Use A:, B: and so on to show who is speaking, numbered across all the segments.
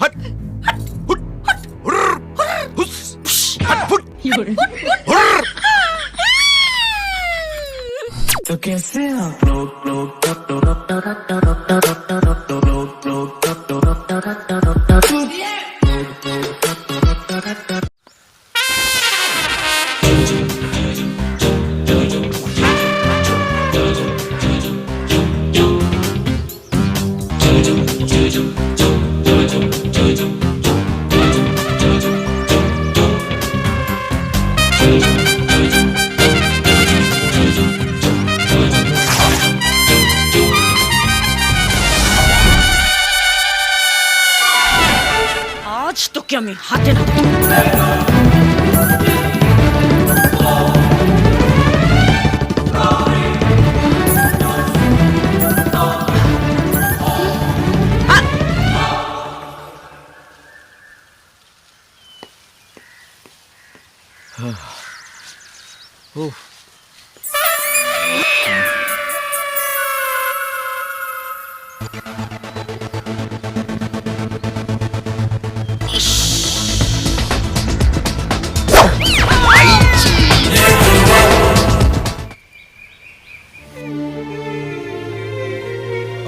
A: হাট হুট হুর হুস হাট ফুট হুর।
B: तो कैसे आप
C: আজ তোকে আমি হাতে নাতে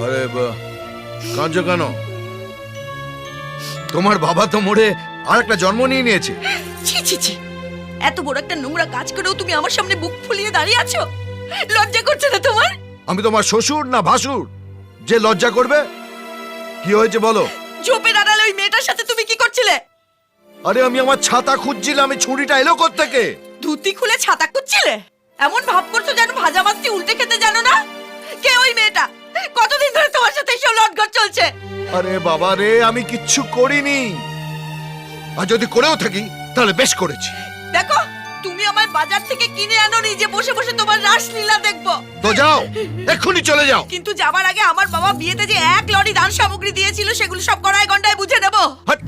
A: আরে কাঁদছো কেন? তোমার বাবা তো মরে আর একটা জন্ম নিয়ে নিয়েছে।
C: ছি ছি ছি, এত বড় একটা নোংরা কাজ করেও তুমি আমার সামনে বুক ফুলিয়ে দাঁড়িয়ে আছো? লজ্জা করছে না তোমার?
A: আমি তোমার শ্বশুর না ভাসুর যে লজ্জা করবে? কি হয়েছে বলো?
C: ঝোপের আড়ালে ওই মেয়েটার সাথে তুমি কি করছিলে?
A: আরে আমি আমার ছাতা খুঁজছিলাম, আমি ছুরিটা এলো কোত্থেকে?
C: ধুতি খুলে ছাতা কুচ্ছিলে? এমন ভাব করছো যেন ভাজা মাছটি উল্টে খেতে জানো না। কে ওই মেয়েটা? কতদিন ধরে তোমার সাথে এসব লটঘট চলছে?
A: আরে বাবা রে, আমি কিচ্ছু করিনি। আর যদি করেও থাকি তাহলে বেশ করেছি।
C: দেখো, তুমি আমায় বাজার থেকে কিনে আনো নি যে বসে বসে তোমার রাসলীলা দেখবো।
A: তো যাও, এক্ষুনি চলে যাও।
C: কিন্তু যাবার আগে আমার বাবা বিয়েতে যে 1 লরি দান সামগ্রী দিয়েছিল সেগুলো সব গড়ায় গন্ডায় বুঝে নেবো।
A: হাট